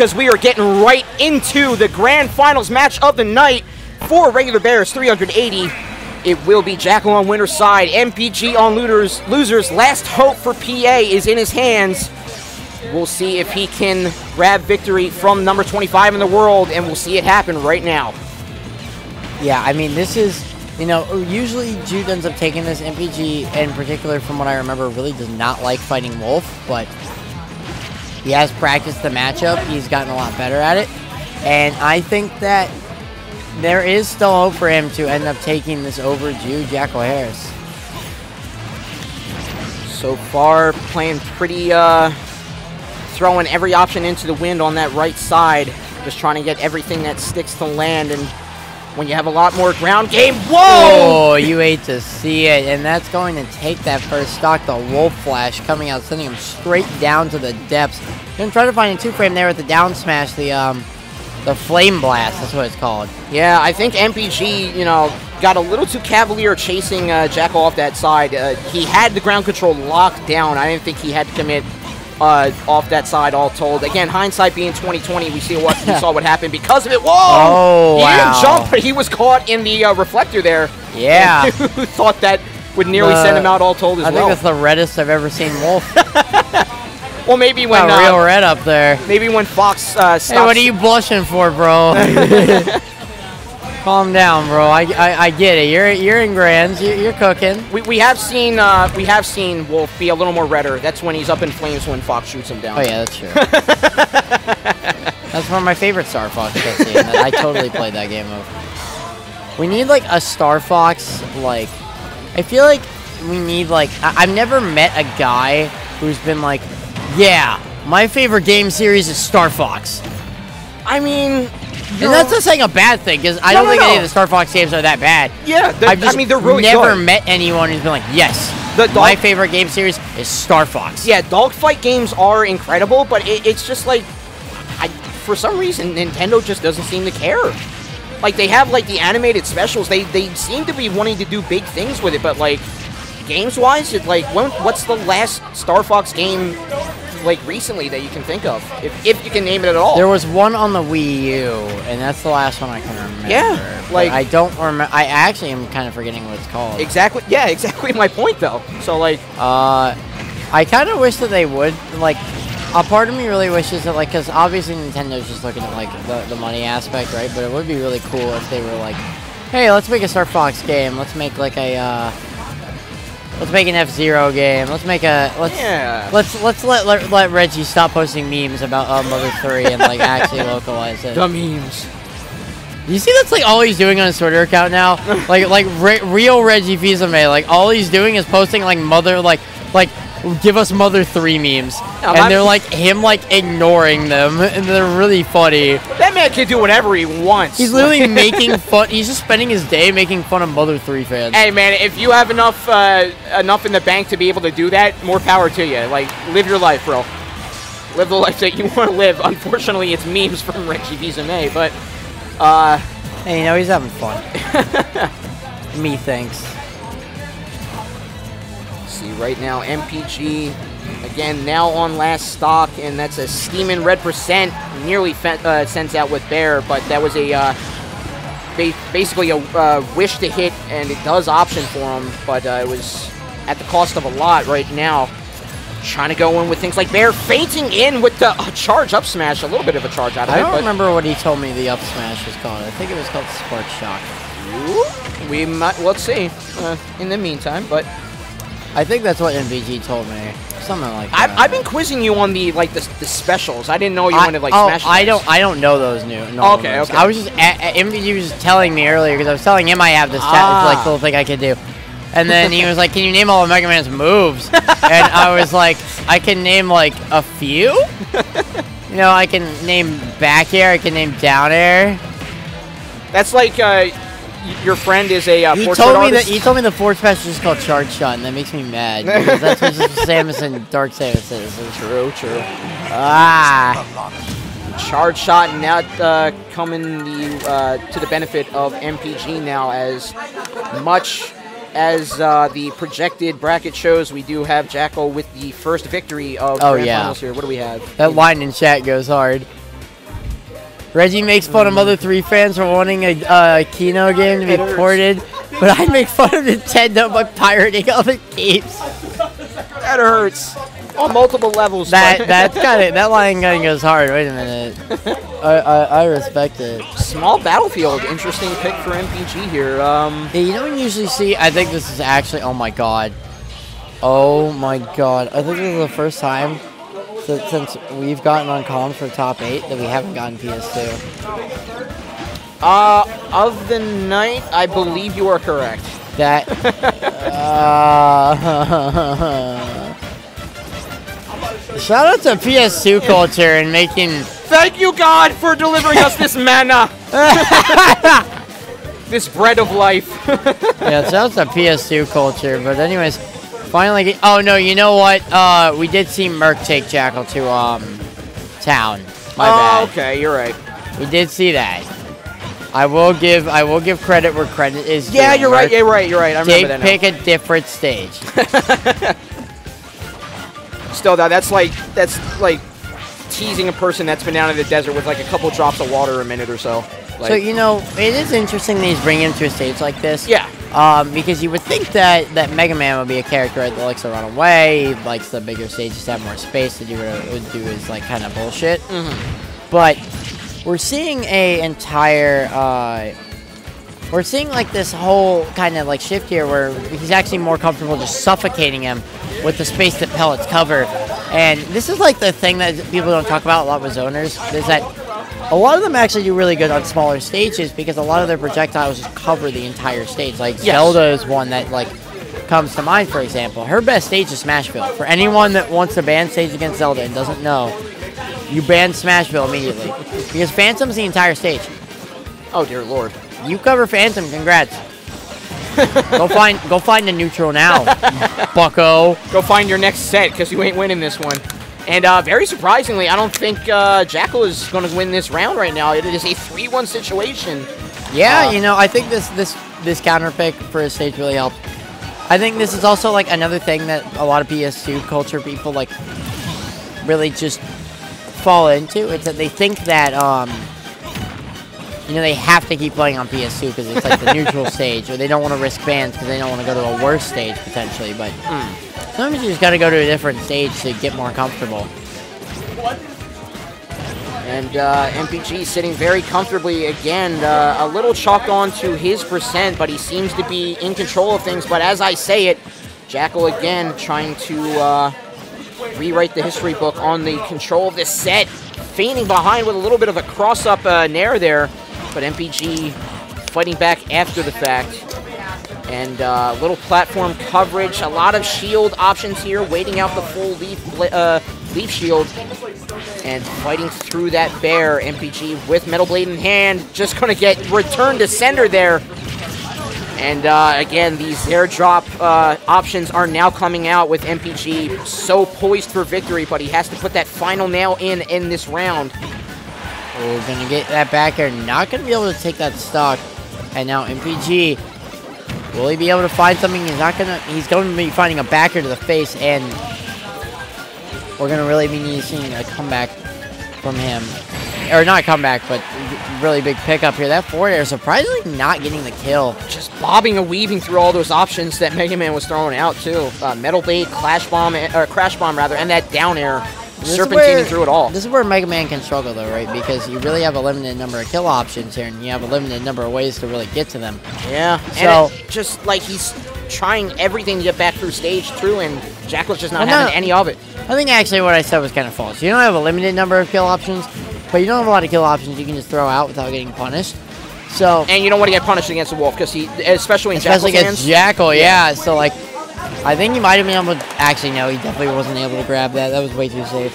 because we are getting right into the grand finals match of the night for regular Bairs 380. It will be Jakal on winner's side, MPG on losers. Last hope for PA is in his hands. We'll see if he can grab victory from number 25 in the world, and we'll see it happen right now. Yeah, I mean, this is, you know, usually Jude ends up taking this. MPG, in particular, from what I remember, really does not like fighting Wolf, but he has practiced the matchup. He's gotten a lot better at it, and I think that there is still hope for him to end up taking this over Jude Jakal Harris. So far, playing pretty, throwing every option into the wind on that right side, just trying to get everything that sticks to land. And when you have a lot more ground game, whoa! Oh, you hate to see it, and that's going to take that first stock. The Wolf Flash coming out, sending him straight down to the depths. Gonna try to find a two-frame there with the down smash, the Flame Blast, that's what it's called. Yeah, I think MPG, you know, got a little too cavalier chasing Jakal off that side. He had the ground control locked down. I didn't think he had to commit off that side, all told. Again, hindsight being 2020, we saw what happened because of it. Whoa! Oh, he wow. didn't jump, but he was caught in the reflector there. Yeah. Who thought that would nearly send him out, all told, as well. I think that's the reddest I've ever seen Wolf. Well, maybe when real red up there. Maybe when Fox stops. Hey, what are you blushing for, bro? Calm down, bro. I get it. You're in grands. You're cooking. We have seen Wolf be a little more redder. That's when he's up in flames when Fox shoots him down. Oh yeah, that's true. That's one of my favorite Star Fox cutscenes. I totally played that game of. We need like a Star Fox. Like, I feel like we need like I've never met a guy who's been like, yeah, my favorite game series is Star Fox. I mean, and that's not saying a bad thing, because I don't think any of the Star Fox games are that bad. Yeah, I mean, they're really never met anyone who's been like, yes, my favorite game series is Star Fox. Yeah, dogfight games are incredible, but it's just like, for some reason, Nintendo just doesn't seem to care. Like, they have, like, the animated specials. They seem to be wanting to do big things with it, but, like, games-wise, what's the last Star Fox game, like, recently that you can think of, if you can name it at all? There was one on the Wii U, and that's the last one I can remember. Yeah, like, I don't remember. I actually am kind of forgetting what it's called. Exactly. Yeah, exactly my point though. So like, I kind of wish that they would, like, a part of me really wishes that, like, because obviously Nintendo's just looking at like the money aspect, right? But it would be really cool if they were like, hey, let's make a Star Fox game. Let's make like a let's make an F-Zero game. Let's make a let's let Reggie stop posting memes about Mother 3 and like actually localize it. The memes. You see, that's like all he's doing on his Twitter account now. like real Reggie Fils-Aimé. Like all he's doing is posting like Mother like give us Mother 3 memes, and they're like him like ignoring them, and they're really funny. That man can do whatever he wants. He's literally making fun. He's just spending his day making fun of Mother 3 fans. Hey man, if you have enough in the bank to be able to do that, more power to you. Like, live your life, bro. Live the life that you want to live. Unfortunately, it's memes from Reggie Fils-Aimé, but hey, you know, he's having fun. Methinks. See right now, MPG again now on last stock, and that's a steaming red percent. Nearly sends out with Bear, but that was a basically a wish to hit, and it does option for him, but it was at the cost of a lot right now. Trying to go in with things like Bear fainting in with the charge up smash, a little bit of a charge out of it. I don't remember what he told me the up smash was called. I think it was called Spark Shock. We might, let's see in the meantime, but I think that's what MVG told me. Something like that. I've been quizzing you on the specials. I didn't know you wanted like smash. I don't know those new. Okay, okay. I was just MVG was just telling me earlier because I was telling him I have this like little thing I could do, and then he was like, "Can you name all of Mega Man's moves?" And I was like, "I can name like a few. You know, I can name back air. I can name down air." That's like your friend is a he portrait told me artist? that he told me the force patch is just called Charge Shot, and that makes me mad because that's what Samus and Dark Samus is. True, true. Charge Shot now coming to the benefit of MPG now, as much as the projected bracket shows. We do have Jakal with the first victory of Grand Finals here. What do we have? That line in chat goes hard. Reggie makes fun of Mother 3 fans for wanting a Kino game to be ported, but I make fun of Nintendo by pirating other games. That hurts. On multiple levels. That's kind of, that line kind of goes hard. Wait a minute. I respect it. Small battlefield. Interesting pick for MPG here. Yeah, you don't usually see. I think this is actually. Oh my god. Oh my god. I think this is the first time since we've gotten on columns for top 8 that we haven't gotten PS2. Of the night, I believe you are correct. That. Shout out to PS2 culture and making. Thank you, God, for delivering us this manna. This bread of life. Yeah, shout out to PS2 culture. But anyways, finally. Oh no, you know what? We did see Merc take Jakal to town. My bad. Okay, you're right. We did see that. I will give credit where credit is due. Yeah, you're right. You're right. I remember that now. Pick a different stage. Still, though, that's like teasing a person that's been down in the desert with like a couple drops of water a minute or so. Like, so you know, it is interesting that he's bringing him to a stage like this. Yeah. Because you would think that Mega Man would be a character that likes to run away, he likes the bigger stages to have more space to do what it would do is like kind of bullshit. But we're seeing we're seeing like this whole kind of like shift here where he's actually more comfortable just suffocating him with the space that pellets cover. And this is like the thing that people don't talk about a lot with zoners, is that a lot of them actually do really good on smaller stages because a lot of their projectiles just cover the entire stage. Like Zelda is one that like comes to mind, for example. Her best stage is Smashville. For anyone that wants to ban stage against Zelda and doesn't know, you ban Smashville immediately. Because Phantom's the entire stage. Oh dear Lord. You cover Phantom, congrats. Go find a neutral now, bucko. Go find your next set, because you ain't winning this one. And very surprisingly, I don't think Jakal is going to win this round right now. It is a 3-1 situation. Yeah, you know, I think this counter pick for his stage really helped. I think this is also like another thing that a lot of PS2 culture people like really just fall into. It's that they think that you know, they have to keep playing on PS2 because it's like the neutral stage, or they don't want to risk bans because they don't want to go to a worse stage potentially. But sometimes you just got to go to a different stage to get more comfortable. And MPG sitting very comfortably again, a little chalked on to his percent, but he seems to be in control of things. But as I say it, Jakal again trying to rewrite the history book on the control of this set, feigning behind with a little bit of a cross-up nair there. But MPG fighting back after the fact. And little platform coverage, a lot of shield options here, waiting out the full leaf shield. And fighting through that bear, MPG with Metal Blade in hand, just going to get returned to sender there. And again, these airdrop options are now coming out with MPG so poised for victory, but he has to put that final nail in this round. We're going to get that back air. Not going to be able to take that stock. And now MPG, will he be able to find something? He's going to be finding a backer to the face, and we're going to really be seeing a comeback from him. Or not comeback, but really big pickup here. That forward air surprisingly not getting the kill. Just bobbing and weaving through all those options that Mega Man was throwing out too. Metal Blade, Crash Bomb, and that down air. Serpentining through it all. This is where Mega Man can struggle though, right? Because you really have a limited number of kill options here, and you have a limited number of ways to really get to them. Yeah, so and just like he's trying everything to get back through stage through, and Jakal's just not having any of it. I think actually what I said was kind of false. You don't have a limited number of kill options, but you don't have a lot of kill options you can just throw out without getting punished. So and you don't want to get punished against a wolf because especially Jakal's against Jakal, yeah. So like, I think he might have been able to. Actually, no, he definitely wasn't able to grab that. That was way too safe.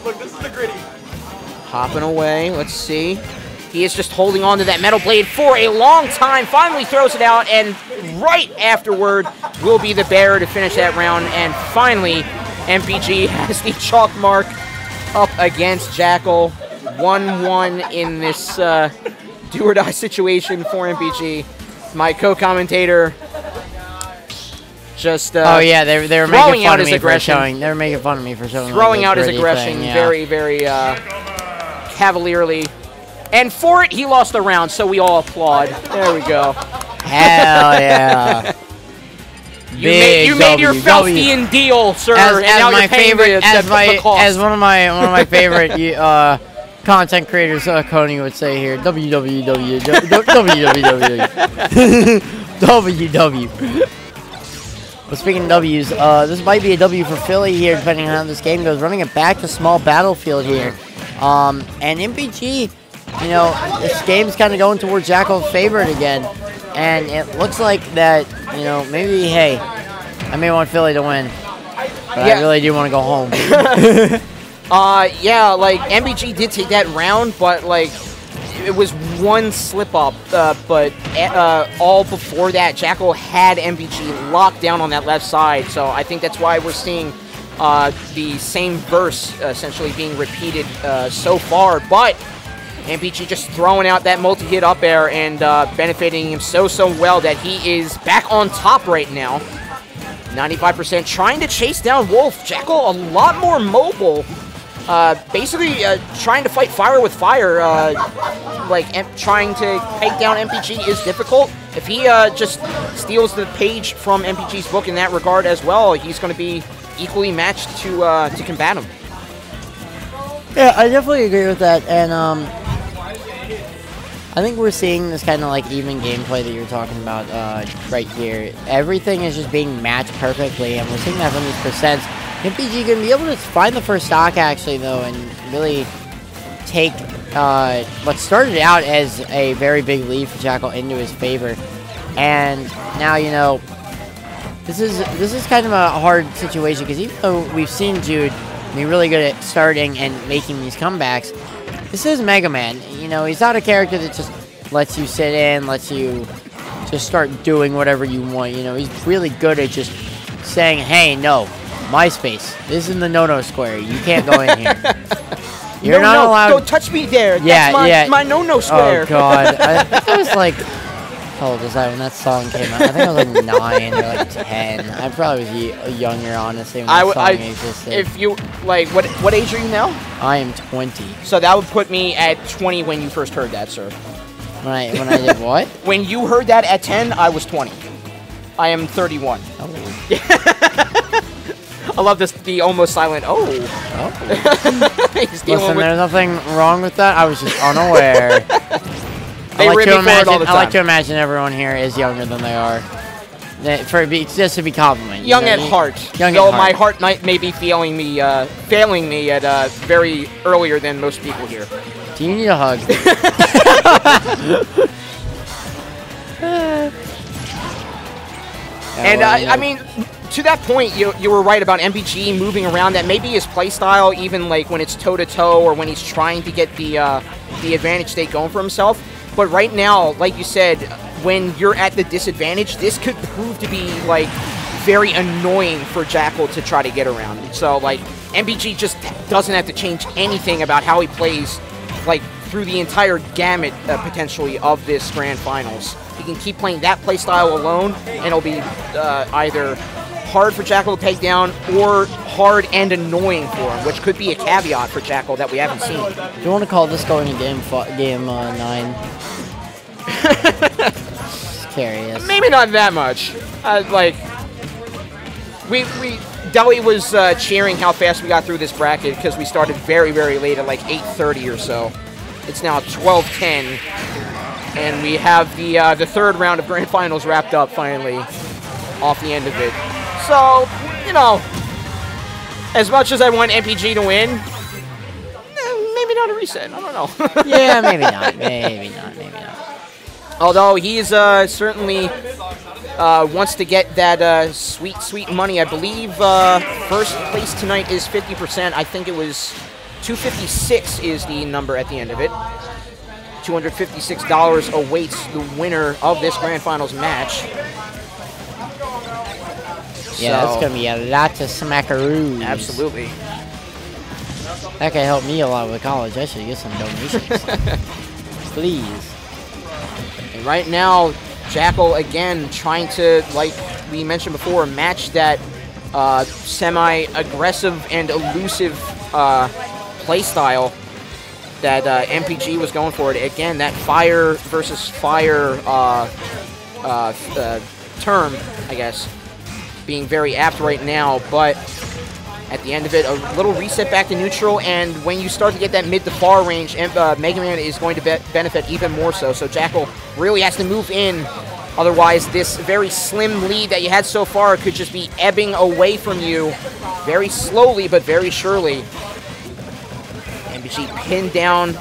Look, this is the gritty. Hopping away. Let's see. He is just holding on to that Metal Blade for a long time. Finally throws it out, and right afterward will be the bearer to finish that round. And finally, MPG has the chalk mark up against Jakal. 1-1 in this do-or-die situation for MPG. My co-commentator just oh yeah, they were making fun of me for showing. They were making fun of me for showing. Throwing out his gritty aggression thing, yeah. very, very cavalierly. And for it, he lost the round, so we all applaud. There we go. Hell yeah. You made your Faustian deal, sir, and now you're paying the cost. As one of my favorite content creators, Coney would say here, www. Well, speaking of W's, this might be a W for Philly here, depending on how this game goes. Running it back to small battlefield here. And MPG, you know, this game's kind of going towards Jakal's favorite again. And it looks like that, you know, maybe, hey, I may want Philly to win. But yeah. I really do want to go home. Yeah, like, MPG did take that round, but, like, it was one slip-up, but all before that, Jakal had MPG locked down on that left side, so I think that's why we're seeing the same verse essentially being repeated so far, but MPG just throwing out that multi-hit up air and benefiting him so well that he is back on top right now. 95% trying to chase down Wolf. Jakal a lot more mobile. Basically trying to fight fire with fire, trying to take down MPG is difficult. If he just steals the page from MPG's book in that regard as well, he's going to be equally matched to combat him. Yeah, I definitely agree with that, and I think we're seeing this kind of like even gameplay that you're talking about right here. Everything is just being matched perfectly, and we're seeing that from these percents. MPG going to be able to find the first stock, actually, though, and really take what started out as a very big lead for Jakal into his favor. And now, you know, this is kind of a hard situation, because even though we've seen Jude be really good at starting and making these comebacks, this is Mega Man. You know, he's not a character that just lets you sit in, lets you just start doing whatever you want. You know, he's really good at just saying, hey, no. MySpace. This is in the no-no square. You can't go in here. You're not allowed. Don't touch me there. Yeah, That's my no-no square. Oh God, I think I was like, how old was I when that song came out? I think I was like 9 or like 10. I probably was younger, honestly, when that song existed. If you like, what age are you now? I am 20. So that would put me at 20 when you first heard that, sir. When I did what? When you heard that at 10, I was 20. I am 31. Oh. I love this, the almost silent, oh. Listen, there's nothing wrong with that. I was just unaware. I like to imagine everyone here is younger than they are. Just to be complimented. Young at heart. Though my heart may be failing me at very earlier than most people here. Do you need a hug? And I mean, to that point, you were right about MPG moving around. That may be his playstyle, even like when it's toe-to-toe or when he's trying to get the advantage state going for himself. But right now, like you said, when you're at the disadvantage, this could prove to be like very annoying for Jakal to try to get around. So like MPG just doesn't have to change anything about how he plays, like through the entire gamut potentially of this Grand Finals. He can keep playing that playstyle alone, and it'll be either hard for Jakal to take down or hard and annoying for him, which could be a caveat for Jakal that we haven't seen. Do you want to call this going to game 9? Just curious. Maybe not that much. Like, Deli was cheering how fast we got through this bracket because we started very, very late at like 8:30 or so. It's now 12:10, and we have the third round of Grand Finals wrapped up finally off the end of it. So, you know, as much as I want MPG to win, maybe not a reset. I don't know. Yeah, maybe not. Maybe not. Although he's certainly wants to get that sweet, sweet money. I believe first place tonight is 50%. I think it was 256 is the number at the end of it. $256 awaits the winner of this Grand Finals match. Yeah, that's going to be a lot of smackaroos. Absolutely. That could help me a lot with college. I should get some donations. Please. And right now, Jakal, again, trying to, like we mentioned before, match that semi-aggressive and elusive playstyle. that MPG was going for it. Again, that fire versus fire term, I guess, being very apt right now, but at the end of it, a little reset back to neutral, and when you start to get that mid to far range, Mega Man is going to benefit even more so. So Jakal really has to move in, otherwise this very slim lead that you had so far could just be ebbing away from you very slowly but very surely. MPG pinned down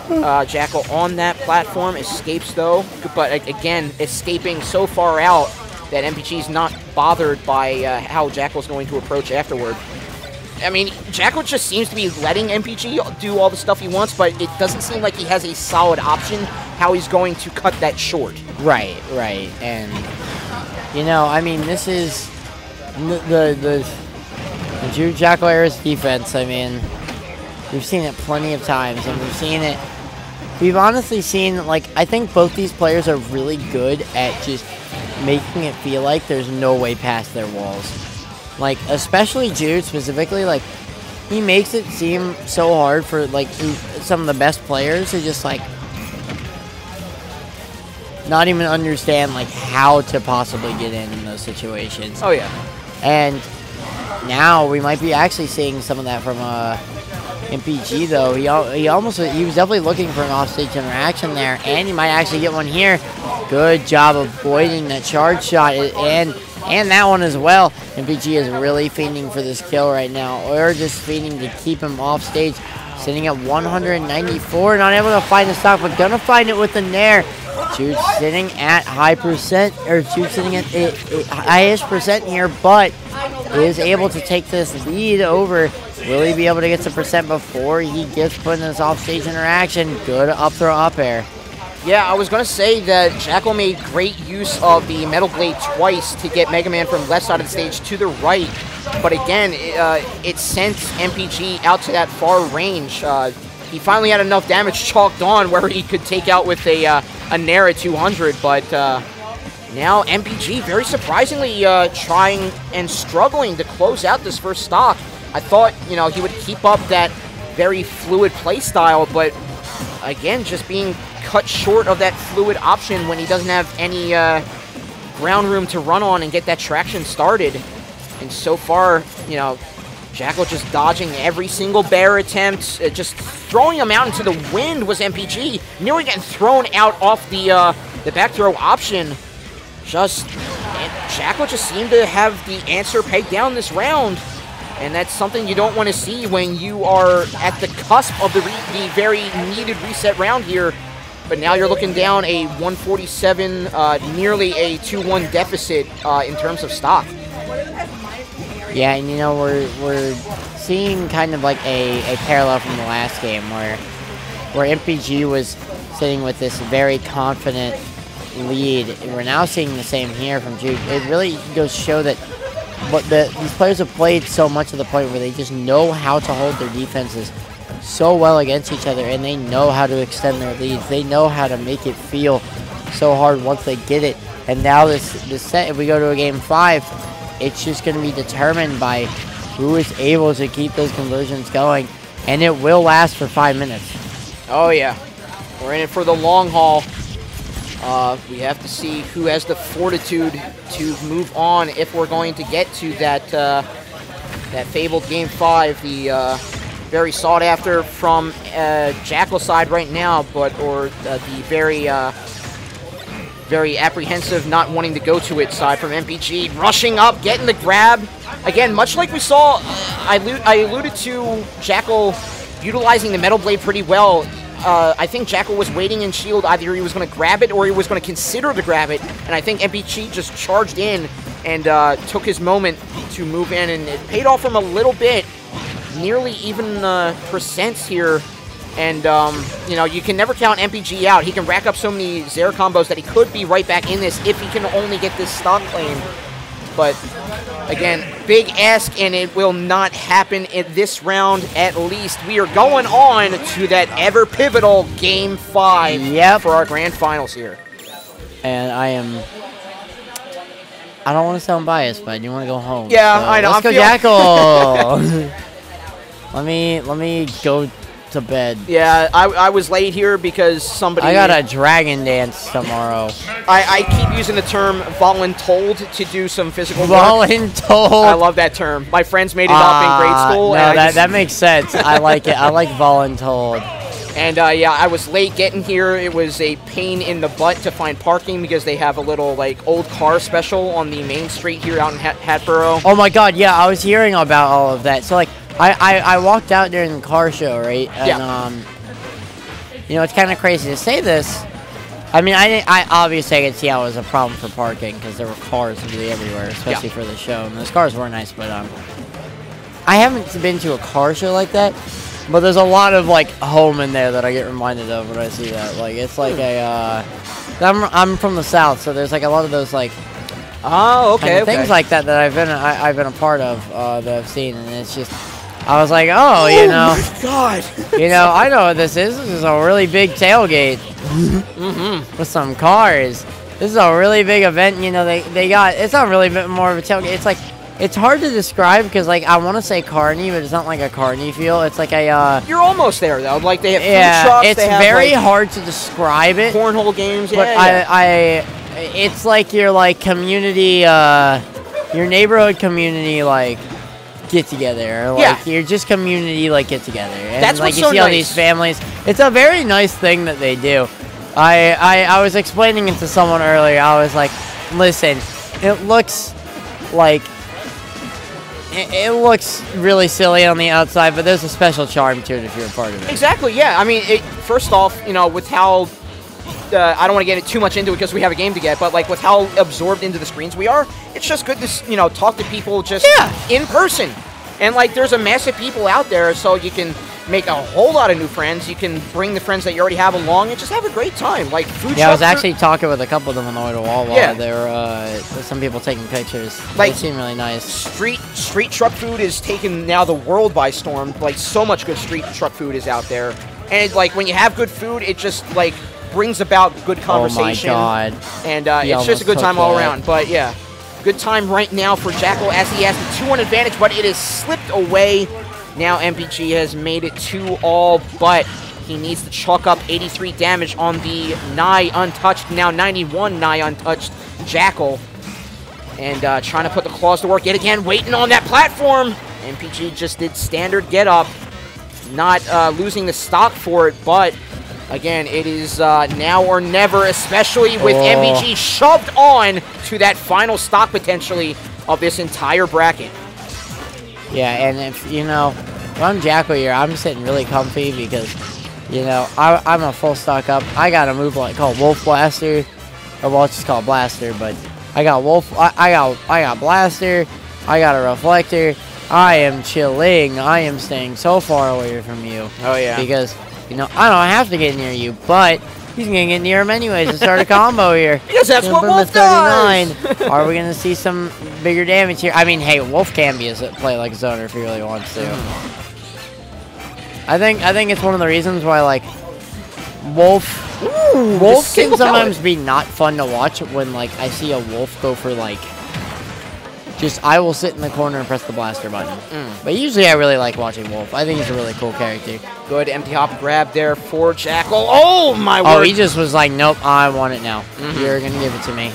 Jakal on that platform, escapes though, but again, escaping so far out that MPG is not bothered by how Jakal's going to approach afterward. I mean, Jakal just seems to be letting MPG do all the stuff he wants, but it doesn't seem like he has a solid option how he's going to cut that short. Right. And, you know, I mean, this is the Jude Jakal era's defense. I mean, we've seen it plenty of times, and we've honestly seen, like, I think both these players are really good at just making it feel like there's no way past their walls. Like, especially Jude specifically, like, he makes it seem so hard for, like, some of the best players to just, like, not even understand, like, how to possibly get in those situations. Oh, yeah. And now we might be actually seeing some of that from MPG, though. He was definitely looking for an offstage interaction there, and he might actually get one here. Good job avoiding that charge shot, and that one as well. MPG is really fiending for this kill right now, or just fiending to keep him off stage. Sitting at 194, not able to find the stock, but gonna find it with the nair. Jude sitting at high percent, or Jude sitting at highest percent here, but is able to take this lead over. Will he be able to get some percent before he gets put in this offstage interaction? Good up throw up air. Yeah, I was going to say that Jakal made great use of the Metal Blade twice to get Mega Man from left side of the stage to the right. But again, it sent MPG out to that far range. He finally had enough damage chalked on where he could take out with a Nair at 200. But now MPG, very surprisingly, trying and struggling to close out this first stock. I thought, you know, he would keep up that very fluid play style, but again, just being cut short of that fluid option when he doesn't have any ground room to run on and get that traction started. And so far, you know, Jakal just dodging every single bear attempt, just throwing him out into the wind was MPG, nearly getting thrown out off the back throw option. Jakal just seemed to have the answer pegged down this round. And that's something you don't want to see when you are at the cusp of the very needed reset round here. But now you're looking down a 147, nearly a 2-1 deficit in terms of stock. Yeah, and you know, we're seeing kind of like a parallel from the last game where MPG was sitting with this very confident lead. We're now seeing the same here from Jude. It really goes to show that these players have played so much to the point where they just know how to hold their defenses so well against each other, and they know how to extend their leads. They know how to make it feel so hard once they get it. And now this set, if we go to a game 5, it's just going to be determined by who is able to keep those conversions going, and it will last for 5 minutes. Oh yeah, we're in it for the long haul. We have to see who has the fortitude to move on if we're going to get to that that fabled game 5, the very sought after from Jakal's side right now, or the very apprehensive, not wanting to go to it side from MPG, rushing up, getting the grab. Again, much like we saw, I alluded to Jakal utilizing the Metal Blade pretty well. I think Jakal was waiting in shield. Either he was going to grab it or he was going to consider to grab it. And I think MPG just charged in and took his moment to move in. And it paid off from a little bit. Nearly even percents here. And, you know, you can never count MPG out. He can rack up so many Zare combos that he could be right back in this if he can only get this stock claim. But, again, big ask, and it will not happen in this round at least. We are going on to that ever-pivotal Game 5 for our grand finals here. And I don't want to sound biased, but I do want to go home. Yeah, so I know. Let's go Jakal! let me go to bed. Yeah, I was late here because somebody... I got a dragon dance tomorrow. I keep using the term voluntold to do some physical work. Voluntold. I love that term. My friends made it up in grade school. No, that makes sense. I like it. I like voluntold. And yeah, I was late getting here. It was a pain in the butt to find parking because they have a little like old car special on the main street here out in Hatboro. Oh my god, yeah, I was hearing about all of that. So like, I walked out during the car show, right? And you know, it's kind of crazy to say this. I mean, I obviously I could see how it was a problem for parking because there were cars really everywhere, especially for the show. And those cars were nice, but I haven't been to a car show like that. But there's a lot of like home in there that I get reminded of when I see that. Like it's like a I'm from the South, so there's like a lot of those like things like that I've been a part of that I've seen, and it's just I was like, oh, you know, my God, you know, I know what this is. This is a really big tailgate with some cars. This is a really big event. You know, they got it's not really more of a tailgate. It's like. It's hard to describe because, like, I want to say carny, but it's not like a carny feel. It's like a, You're almost there, though. Like, they have food trucks. It's very hard to describe it. Cornhole games, but it's like your, like, community, your neighborhood community, like, get-together. Like, you're just community, like, get-together. And, that's like, what's you so see all these families. It's a very nice thing that they do. I was explaining it to someone earlier. I was like, listen, it looks like... It looks really silly on the outside, but there's a special charm to it if you're a part of it. Exactly, yeah. I mean, first off, you know, with how... I don't want to get too much into it because we have a game to get, but, like, with how absorbed into the screens we are, it's just good to, you know, talk to people just in person. And, like, there's a mass of people out there, so you can make a whole lot of new friends. You can bring the friends that you already have along and just have a great time. Like, food I was actually talking with a couple of them on the way to Wawa. Yeah. There were some people taking pictures. Like, they seem really nice. Street truck food is taking now the world by storm. Like, so much good street truck food is out there. And, like, when you have good food, it just, like, brings about good conversation. Oh, my God. And it's just a good time all around. But, yeah, good time right now for Jakal as he has the 2-1 advantage, but it is slipped away. Now MPG has made it 2-all, but he needs to chalk up 83 damage on the nigh untouched, now 91 nigh untouched Jakal. And trying to put the claws to work yet again, waiting on that platform. MPG just did standard get up, not losing the stock for it, but again, it is now or never, especially with MPG shoved on to that final stock potentially of this entire bracket. Yeah, and if, you know, when I'm Jakal here, I'm sitting really comfy because, you know, I'm a full stock up. I got a move called Wolf Blaster, or well, it's just called Blaster, but I got Wolf, I got Blaster, I got a Reflector. I am chilling. I am staying so far away from you. Oh, yeah. Because, you know, I don't have to get near you, but he's going to get near him anyways to start a combo here. Because that's what Wolf does! Are we going to see some bigger damage here? I mean, hey, Wolf can play like a zoner if he really wants to. I think it's one of the reasons why, like, Wolf can sometimes be not fun to watch when, like, I see a Wolf go for, like, just, I will sit in the corner and press the blaster button. But usually I really like watching Wolf. I think he's a really cool character. Good empty hop grab there for Jakal. Oh, my word. Oh, he just was like, nope, I want it now. You're going to give it to me.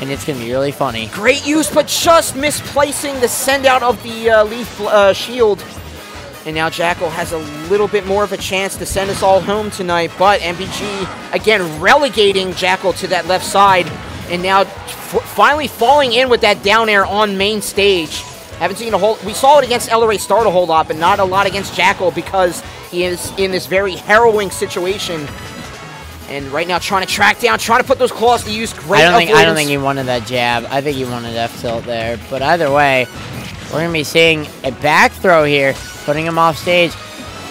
And it's going to be really funny. Great use, but just misplacing the send out of the Leaf Shield. And now Jakal has a little bit more of a chance to send us all home tonight. But MPG, again, relegating Jakal to that left side. And now finally falling in with that down air on main stage. Haven't seen a whole... We saw it against LRA Start a whole lot, but not a lot against Jakal because he is in this very harrowing situation. And right now trying to track down, trying to put those claws to use. Great avoidance. I don't think he wanted that jab. I think he wanted F tilt there. But either way, we're going to be seeing a back throw here, putting him off stage.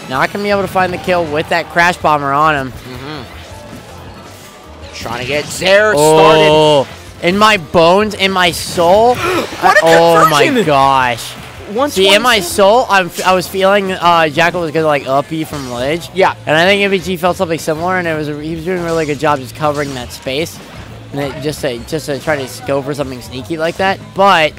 Not going to be able to find the kill with that crash bomber on him. Trying to get Zair started. In my bones, in my soul. Oh my gosh. See, in my soul, I was feeling Jakal was going to, like, uppy from ledge. Yeah. And I think MPG felt something similar, and he was doing a really good job just covering that space. And just to try to go for something sneaky like that. But,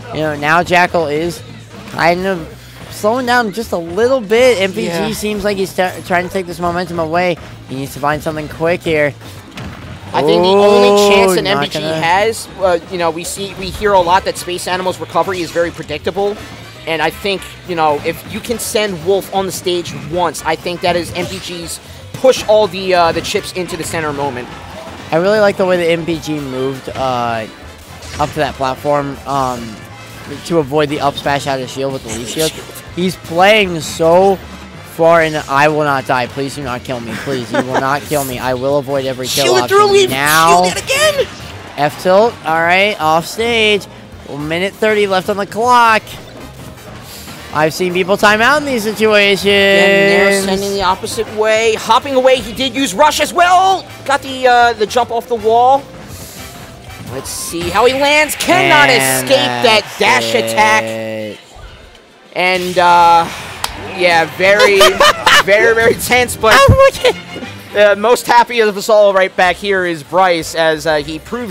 you know, now Jakal is kind of slowing down just a little bit. MPG Yeah. seems like he's trying to take this momentum away. He needs to find something quick here. I think the only chance an not MPG gonna- has, you know, we hear a lot that Space Animal's recovery is very predictable. And I think, you know, if you can send Wolf on the stage once, I think that is MPG's push all the chips into the center moment. I really like the way the MPG moved up to that platform to avoid the up smash out of shield with the leaf shield. He's playing so far in. I will not die. Please do not kill me. Please, you will not kill me. I will avoid every kill Shield option. through leaf, Now, shield it again! F tilt. All right, off stage. 1 minute 30 left on the clock. I've seen people time out in these situations. And now sending the opposite way. Hopping away, he did use Rush as well. Got the jump off the wall. Let's see how he lands. Cannot escape that dash attack. And, yeah, very, very tense. But most happy of us all right back here is Bryce, as he proves